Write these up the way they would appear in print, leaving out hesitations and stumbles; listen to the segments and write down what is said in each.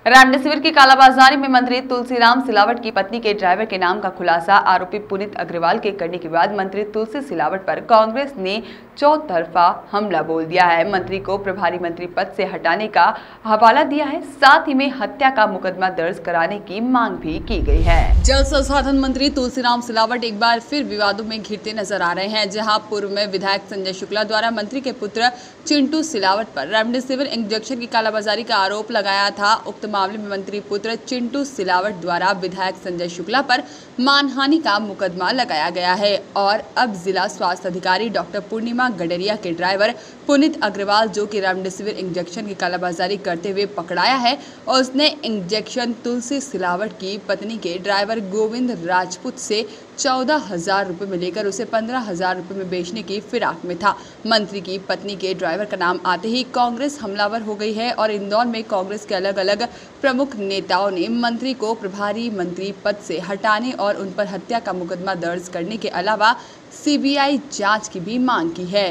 Remdesivir की कालाबाजारी में मंत्री तुलसीराम सिलावट की पत्नी के ड्राइवर के नाम का खुलासा आरोपी पुनीत अग्रवाल के करने के बाद मंत्री तुलसी सिलावट पर कांग्रेस ने चौतरफा हमला बोल दिया है। मंत्री को प्रभारी मंत्री पद से हटाने का हवाला दिया है, साथ ही में हत्या का मुकदमा दर्ज कराने की मांग भी की गई है। जल संसाधन मंत्री तुलसीराम सिलावट एक बार फिर विवादों में घिरते नजर आ रहे हैं, जहां पूर्व में विधायक संजय शुक्ला द्वारा मंत्री के पुत्र चिंटू सिलावट पर रेमडेसिविर इंजेक्शन की कालाबाजारी का आरोप लगाया था। उक्त मामले में मंत्री पुत्र चिंटू सिलावट द्वारा विधायक संजय शुक्ला पर मानहानि का मुकदमा लगाया गया है और अब जिला स्वास्थ्य अधिकारी डॉक्टर पूर्णिमा गडरिया के ड्राइवर पुनीत अग्रवाल, जो कि रेमडेसिविर इंजेक्शन की कालाबाजारी करते हुए पकड़ाया है, और उसने इंजेक्शन तुलसी सिलावट की पत्नी के ड्राइवर गोविंद राजपूत से 14,000 रुपये में लेकर उसे 15,000 रुपये में बेचने की फिराक में था। मंत्री की पत्नी के ड्राइवर का नाम आते ही कांग्रेस हमलावर हो गई है और इंदौर में कांग्रेस के अलग अलग प्रमुख नेताओं ने मंत्री को प्रभारी मंत्री पद से हटाने और उन पर हत्या का मुकदमा दर्ज करने के अलावा सीबीआई जांच की भी मांग की है।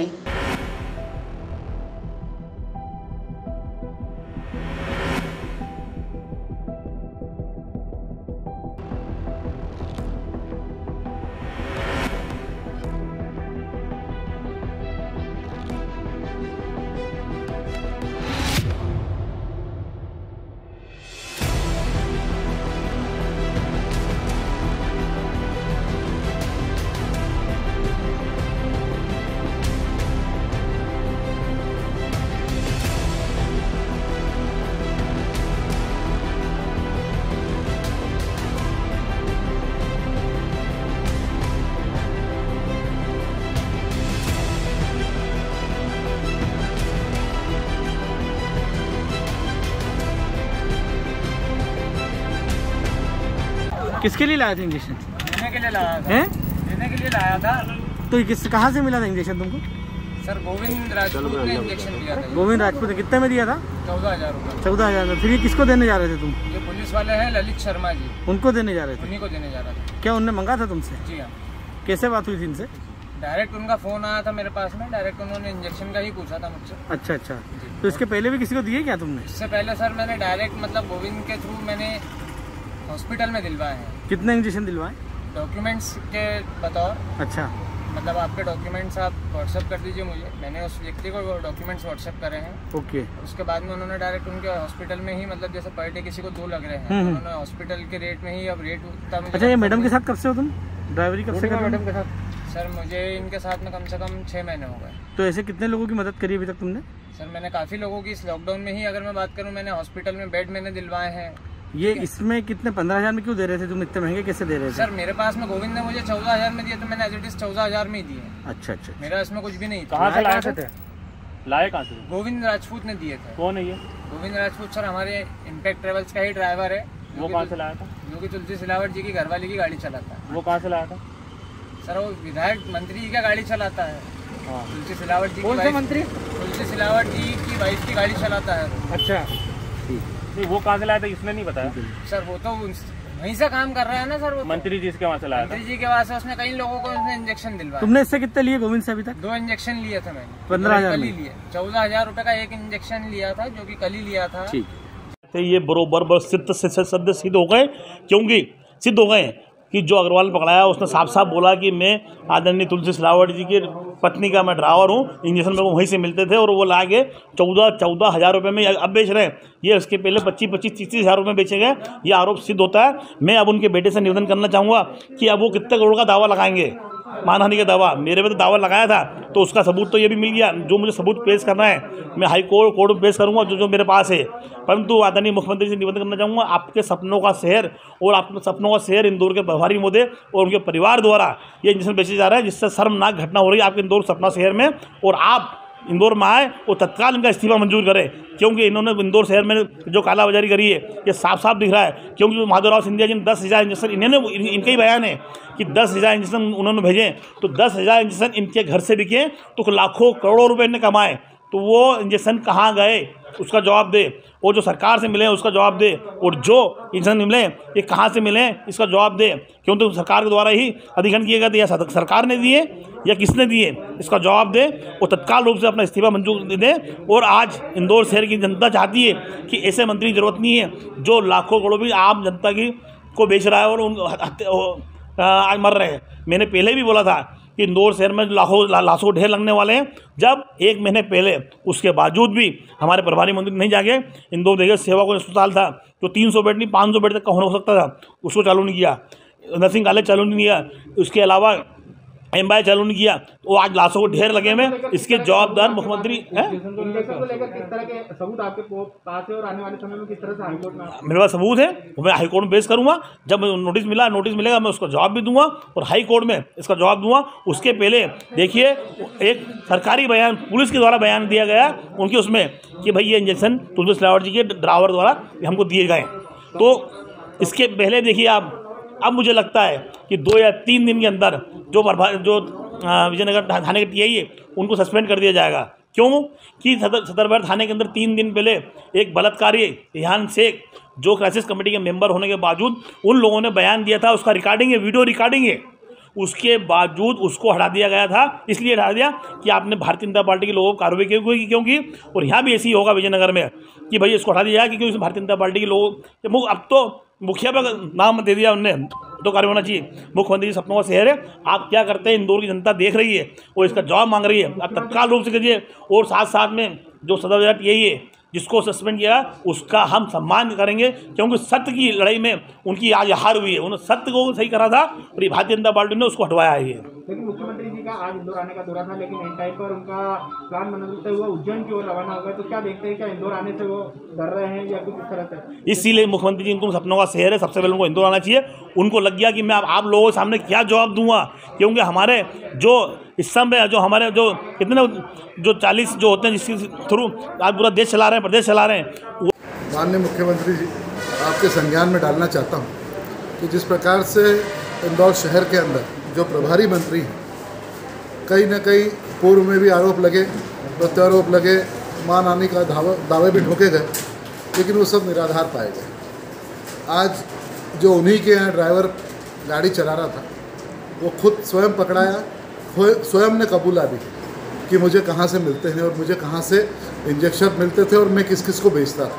किसके लिए लाया था इंजेक्शन? लेने के लिए लाया था। हैं? लेने के लिए लाया था। तो कहाँ से मिला था इंजेक्शन तुमको? सर गोविंद राजपूत ने इंजेक्शन दिया था। गोविंद राजपूत ने कितने में दिया था? 14,000 रुपये। 14,000 में। फिर ये किसको देने जा रहे थे तुम? ये पुलिस वाले हैं ललित शर्मा जी, उनको देने जा रहे थे? उन्हीं को देने जा रहा था। क्या उनने मंगा था तुमसे? जी हाँ। कैसे बात हुई थी इनसे? डायरेक्ट उनका फोन आया था मेरे पास में, डायरेक्ट उन्होंने इंजेक्शन का ही पूछा था मुझसे। अच्छा अच्छा। तो इसके पहले भी किसी को दिए क्या तुमने? इससे पहले सर मैंने डायरेक्ट मतलब गोविंद के थ्रू मैंने हॉस्पिटल में दिलवाए हैं। कितने इंजेक्शन दिलवाए? डॉक्यूमेंट्स के बतौर। अच्छा। मतलब आपके डॉक्यूमेंट्स आप व्हाट्सएप कर दीजिए मुझे, मैंने उस व्यक्ति को डॉक्यूमेंट्स व्हाट्सएप करे हैं। ओके। उसके बाद में उन्होंने डायरेक्ट उनके हॉस्पिटल में ही मतलब जैसे पर डे किसी को 2 लग रहे हैं, उन्होंने हॉस्पिटल के रेट में ही अब रेट उतना। अच्छा, ये मैडम के साथ कब से हो तुम? ड्राइवरी कब से कर रहे हो? मैडम के साथ सर मुझे इनके साथ में कम से कम 6 महीने हो गए। तो ऐसे कितने लोगों की मदद करी अभी तक तुमने? सर मैंने काफ़ी लोगों की इस लॉकडाउन में ही अगर मैं बात करूं, मैंने हॉस्पिटल में बेड मैंने दिलवाए हैं। ये इसमें कितने 15,000 में क्यों दे रहे थे तुम? इतने महंगे कैसे दे रहे थे? सर मेरे पास में गोविंद ने मुझे 14,000 में दिए, तो मैंने एज इट इज 14,000 में ही दिए। अच्छा अच्छा। मेरा इसमें कुछ भी नहीं। कहाँ से लाए थे? लाए कहाँ से? गोविंद राजपूत ने दिए थे। कौन है ये? गोविंद राजपूत सर हमारे इम्पैक्ट ट्रेवल्स का ही ड्राइवर है। वो कहाँ से लाया था? जो कि तुलसी सिलावट जी की घरवाली की गाड़ी चलाता है। वो कहाँ से लाया था? सर वो विधायक मंत्री जी का गाड़ी चलाता है। हाँ। तुलसी सिलावट जी कौन की से वाइफ, मंत्री? तुलसी सिलावट जी की वाइफ की गाड़ी चलाता है। अच्छा। नहीं, वो कहाँ से लाया था इसने नहीं बताया। सर वो तो वहीं से काम कर रहा है ना सर। वो मंत्री जी के वहाँ से लाया था। मंत्री जी के वहाँ से उसने कई लोगों को उसने इंजेक्शन दिलवाया। तुमने इससे कितने लिए गोविंद से अभी तक? 2 इंजेक्शन लिए थे मैंने। 15,000 कल ही लिए। 14,000 रुपए का एक इंजेक्शन लिया था, जो कि कल ही लिया था। ठीक। तो ये बरोबर सिद्ध हो गए, क्योंकि सिद्ध हो गए कि जो अग्रवाल ने पकड़ाया उसने साफ साफ बोला कि मैं आदरणीय तुलसी सिलावट जी की पत्नी का मैं ड्राइवर हूँ, इंजेक्शन मेरे को वहीं से मिलते थे और वो ला के 14,000 रुपये में अब बेच रहे हैं। ये उसके पहले 25-25, 30,000 रुपये में बेचे गए। ये आरोप सिद्ध होता है। मैं अब उनके बेटे से निवेदन करना चाहूँगा कि अब वो कितने करोड़ का दावा लगाएंगे, मानहानि का दावा। मेरे पे तो दावा लगाया था, तो उसका सबूत तो ये भी मिल गया। जो मुझे सबूत पेश करना है मैं हाई कोर्ट में पेश करूँगा, जो मेरे पास है। परंतु आदरणीय मुख्यमंत्री से निवेदन करना चाहूँगा, आपके सपनों का शहर और आपके सपनों का शहर इंदौर के प्रभारी महोदय और उनके परिवार द्वारा ये इंजेक्शन बेचे जा रहे हैं, जिससे शर्मनाक घटना हो रही है आपके इंदौर सपना शहर में। और आप इंदौर में आए और तत्काल इनका इस्तीफा मंजूर करें, क्योंकि इन्होंने इंदौर शहर में जो कालाबाजारी करी है ये साफ साफ दिख रहा है। क्योंकि माधवराव सिंधिया जी ने 10,000 इंजेक्शन, इनका ही बयान है कि 10,000 इंजेक्शन उन्होंने भेजे, तो 10,000 इंजेक्शन इनके घर से बिके तो लाखों करोड़ों रुपए इन्हें कमाए। तो वो इंजेक्शन कहाँ गए उसका जवाब दे, और जो सरकार से मिले उसका जवाब दे, और जो इंजेक्शन मिले ये कहाँ से मिले इसका जवाब दे। क्यों तो सरकार के द्वारा ही अधिग्रहण किए गए थे, या सरकार ने दिए या किसने दिए, इसका जवाब दे और तत्काल रूप से अपना इस्तीफा मंजूर दे। और आज इंदौर शहर की जनता चाहती है कि ऐसे मंत्री की जरूरत नहीं है जो लाखों करोड़ों भी आम जनता की को बेच रहा है और आज मर रहे हैं। मैंने पहले भी बोला था कि इंदौर शहर में लाशों ढेर लगने वाले हैं, जब 1 महीने पहले उसके बावजूद भी हमारे प्रभारी मंत्री नहीं जाके इंदौर देखिए सेवा को अस्पताल था जो 300 बेड नहीं 500 बेड तक का हो सकता था, उसको चालू नहीं किया, नर्सिंग कॉलेज चालू नहीं किया, उसके अलावा एम्बाई चालू नहीं किया, तो आज लाशों को ढेर लगे में इसके जवाबदार मुख्यमंत्री हैं। मेरे पास सबूत है, मैं हाईकोर्ट में पेश करूंगा। जब नोटिस मिलेगा मैं उसका जवाब भी दूंगा और हाई कोर्ट में इसका जवाब दूंगा। उसके पहले देखिए एक सरकारी बयान पुलिस के द्वारा बयान दिया गया उनके उसमें कि भाई ये इंजेक्शन तुलसी सिलावट जी के ड्राइवर द्वारा हमको दिए गए। तो इसके पहले देखिए आप, अब मुझे लगता है कि 2 या 3 दिन के अंदर जो विजयनगर थाने के टीआई है उनको सस्पेंड कर दिया जाएगा। क्यों कि सदरबार थाने के अंदर 3 दिन पहले एक बलात्कारी रेहान शेख जो क्राइसिस कमेटी के मेंबर होने के बावजूद उन लोगों ने बयान दिया था, उसका रिकॉर्डिंग है, वीडियो रिकॉर्डिंग है, उसके बावजूद उसको हटा दिया गया था। इसलिए हटा दिया कि आपने भारतीय जनता पार्टी के लोगों को कार्रवाई क्योंकि और यहाँ भी ऐसे ही होगा विजयनगर में कि भाई इसको हटा दिया जाए क्योंकि भारतीय जनता पार्टी के लोगों अब तो मुखिया पर नाम दे दिया उनने, तो कार्य होना चाहिए। मुख्यमंत्री जी सपनों का शहर है, आप क्या करते हैं इंदौर की जनता देख रही है और इसका जवाब मांग रही है, आप तत्काल रूप से कीजिए। और साथ साथ में जो सदर यही है जिसको सस्पेंड किया उसका हम सम्मान करेंगे क्योंकि सत्य की लड़ाई में उनकी आज हार हुई है, उन्होंने सत्य को सही करा था और ये भारतीय जनता पार्टी ने उसको हटवाया है। लेकिन मुख्यमंत्री जी का आज इंदौर आने का दौरा था, लेकिन इन टाइम पर उनका प्लान बदलते हुए उज्जैन की ओर रवाना हो गए, तो क्या देखते हैं क्या इंदौर आने से वो डर रहे हैं या कुछ इस तरह से? इसीलिए मुख्यमंत्री जी उनको सपनों का शहर है, सबसे पहले उनको इंदौर आना चाहिए। उनको लग गया कि मैं आप लोगों के सामने क्या जवाब दूंगा, क्योंकि हमारे जो इस समय जो हमारे जो कितने जो 40 जो होते हैं जिसके थ्रू आज पूरा देश चला रहे हैं, प्रदेश चला रहे हैं। माननीय मुख्यमंत्री जी, आपके संज्ञान में डालना चाहता हूँ कि जिस प्रकार से इंदौर शहर के अंदर जो प्रभारी मंत्री हैं, कहीं न कहीं पूर्व में भी आरोप लगे, प्रत्यारोप लगे, मान आने का दावे भी ठोके गए, लेकिन वो सब निराधार पाए गए। आज जो उन्हीं के यहाँ ड्राइवर गाड़ी चला रहा था वो खुद स्वयं पकड़ाया, स्वयं ने कबूला भी कि मुझे कहाँ से मिलते हैं और मुझे कहाँ से इंजेक्शन मिलते थे और मैं किस किस को बेचता था।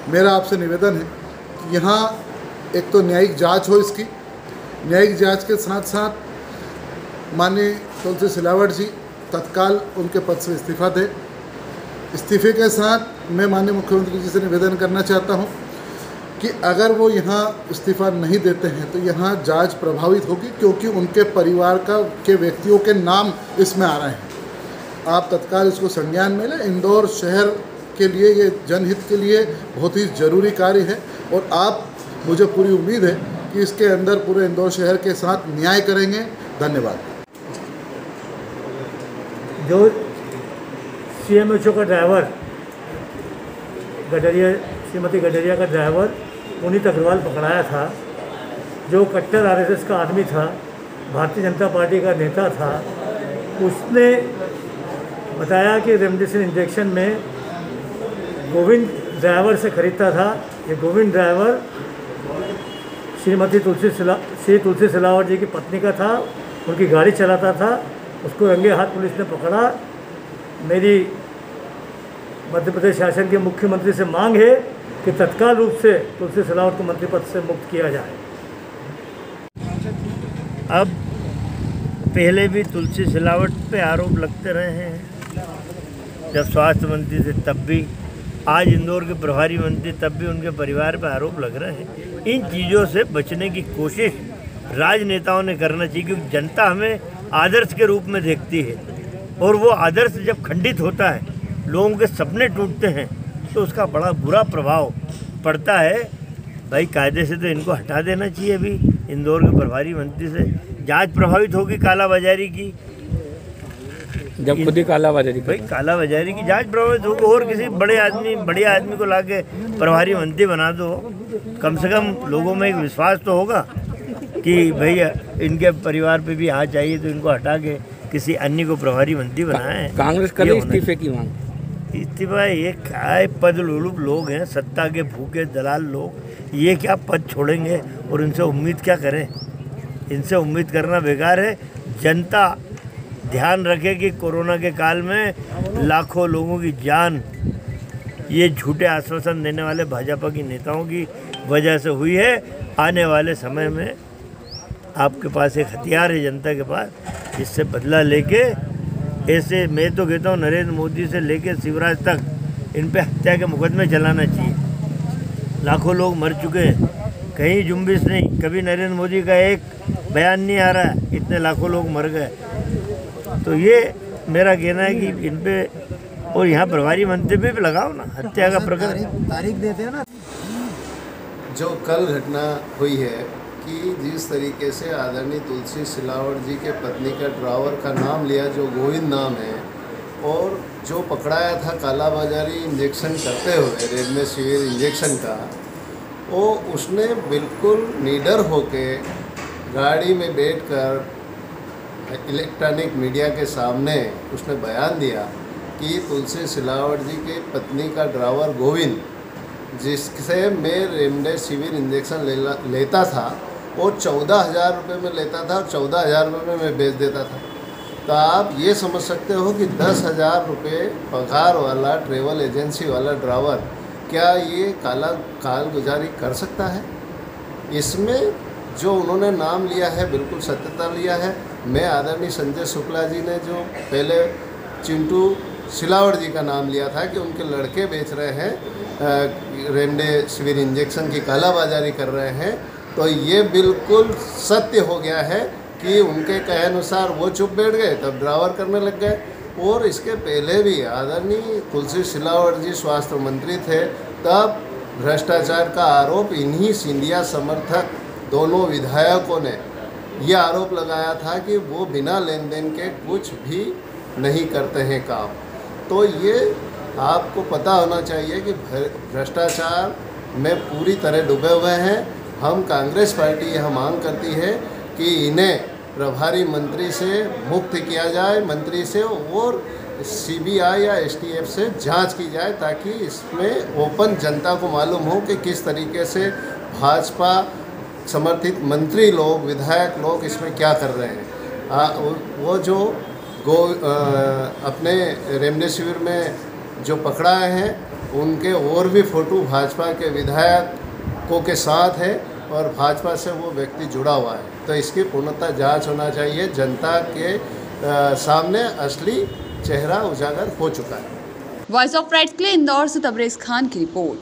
मेरा आपसे निवेदन है कि यहाँ एक तो न्यायिक जांच हो, इसकी न्यायिक जांच के साथ साथ माननीय तुलसी सिलावट जी तत्काल उनके पद से इस्तीफा दें। इस्तीफे के साथ मैं माननीय मुख्यमंत्री जी से निवेदन करना चाहता हूँ कि अगर वो यहाँ इस्तीफा नहीं देते हैं तो यहाँ जांच प्रभावित होगी, क्योंकि उनके परिवार के व्यक्तियों के नाम इसमें आ रहे हैं। आप तत्काल इसको संज्ञान में लें। इंदौर शहर के लिए, ये जनहित के लिए बहुत ही ज़रूरी कार्य है और आप, मुझे पूरी उम्मीद है कि इसके अंदर पूरे इंदौर शहर के साथ न्याय करेंगे। धन्यवाद। जो CMHO का ड्राइवर गडरिया, श्रीमती गडरिया का ड्राइवर पुनीत अग्रवाल पकड़ाया था, जो कट्टर RSS का आदमी था, भारतीय जनता पार्टी का नेता था, उसने बताया कि रेमडेसिविर इंजेक्शन में गोविंद ड्राइवर से खरीदता था। ये गोविंद ड्राइवर श्री तुलसी सिलावट जी की पत्नी का था, उनकी गाड़ी चलाता था। उसको रंगे हाथ पुलिस ने पकड़ा। मेरी मध्य प्रदेश शासन के मुख्यमंत्री से मांग है कि तत्काल रूप से तुलसी सिलावट को मंत्री पद से मुक्त किया जाए। अब पहले भी तुलसी सिलावट पे आरोप लगते रहे हैं, जब स्वास्थ्य मंत्री थे तब भी, आज इंदौर के प्रभारी मंत्री तब भी उनके परिवार पर आरोप लग रहे हैं। इन चीज़ों से बचने की कोशिश राजनेताओं ने करना चाहिए, क्योंकि जनता हमें आदर्श के रूप में देखती है और वो आदर्श जब खंडित होता है, लोगों के सपने टूटते हैं, तो उसका बड़ा बुरा प्रभाव पड़ता है। भाई कायदे से तो इनको हटा देना चाहिए। अभी इंदौर के प्रभारी मंत्री से जांच प्रभावित होगी कालाबाजारी की, जब खुद ही कालाबाजारी, भाई कालाबाजारी की जांच प्रभावित होगी। और किसी बड़े आदमी को लाके प्रभारी मंत्री बना दो, कम से कम लोगों में एक विश्वास तो होगा कि भैया इनके परिवार पे भी हाथ चाहिए, तो इनको हटा के किसी अन्य को प्रभारी मंत्री बनाएं। कांग्रेस करे इस्तीफे की मांग। इस्तीफा ये क्या है, पद लोलुप लोग हैं, सत्ता के भूखे दलाल लोग, ये क्या पद छोड़ेंगे और इनसे उम्मीद क्या करें? इनसे उम्मीद करना बेकार है। जनता ध्यान रखे कि कोरोना के काल में लाखों लोगों की जान ये झूठे आश्वासन देने वाले भाजपा की नेताओं की वजह से हुई है। आने वाले समय में आपके पास एक हथियार है जनता के पास, जिससे बदला लेके ऐसे, मैं तो कहता हूँ नरेंद्र मोदी से लेके शिवराज तक इन पे हत्या के मुकदमे चलाना चाहिए। लाखों लोग मर चुके हैं, कहीं जुम्बिश नहीं, कभी नरेंद्र मोदी का एक बयान नहीं आ रहा है, इतने लाखों लोग मर गए। तो ये मेरा कहना है कि इन पे, और यहाँ प्रभारी मंत्री पे भी लगाओ ना हत्या का प्रकरण, तारीख देते हैं ना। जो कल घटना हुई है कि जिस तरीके से आदरणीय तुलसी सिलावट जी के पत्नी का ड्राइवर का नाम लिया, जो गोविंद नाम है, और जो पकड़ाया था कालाबाजारी इंजेक्शन करते हुए, रेमडेसिविर इंजेक्शन का, वो उसने बिल्कुल निडर होके गाड़ी में बैठकर इलेक्ट्रॉनिक मीडिया के सामने उसने बयान दिया कि तुलसी सिलावट जी के पत्नी का ड्राइवर गोविंद, जिससे मैं रेमडेसिविर इंजेक्शन लेता था, वो 14,000 रुपये में लेता था और 14,000 रुपये में मैं बेच देता था। तो आप ये समझ सकते हो कि 10,000 रुपये पगार वाला ट्रेवल एजेंसी वाला ड्राइवर क्या ये कालगुजारी कर सकता है? इसमें जो उन्होंने नाम लिया है बिल्कुल सत्यता लिया है। मैं आदरणीय संजय शुक्ला जी ने जो पहले चिंटू सिलावट जी का नाम लिया था कि उनके लड़के बेच रहे हैं रेमडेसिविर इंजेक्शन की कालाबाजारी कर रहे हैं, तो ये बिल्कुल सत्य हो गया है कि उनके कहे अनुसार वो चुप बैठ गए, तब ड्राइवर करने लग गए। और इसके पहले भी आदरणीय तुलसी सिलावट जी स्वास्थ्य मंत्री थे, तब भ्रष्टाचार का आरोप इन्हीं सिंधिया समर्थक दोनों विधायकों ने ये आरोप लगाया था कि वो बिना लेन देन के कुछ भी नहीं करते हैं काम। तो ये आपको पता होना चाहिए कि भ्रष्टाचार में पूरी तरह डूबे हुए हैं। हम कांग्रेस पार्टी यह मांग करती है कि इन्हें प्रभारी मंत्री से मुक्त किया जाए, मंत्री से, और सीबीआई या एसटीएफ से जांच की जाए, ताकि इसमें ओपन जनता को मालूम हो कि किस तरीके से भाजपा समर्थित मंत्री लोग, विधायक लोग इसमें क्या कर रहे हैं। वो जो अपने रेमडेसिविर में जो पकड़ाए हैं, उनके और भी फोटो भाजपा के विधायकों के साथ है और भाजपा से वो व्यक्ति जुड़ा हुआ है। तो इसकी पूर्णतः जांच होना चाहिए। जनता के सामने असली चेहरा उजागर हो चुका है। वॉइस ऑफ राइट्स के लिए इंदौर से तबरेज खान की रिपोर्ट।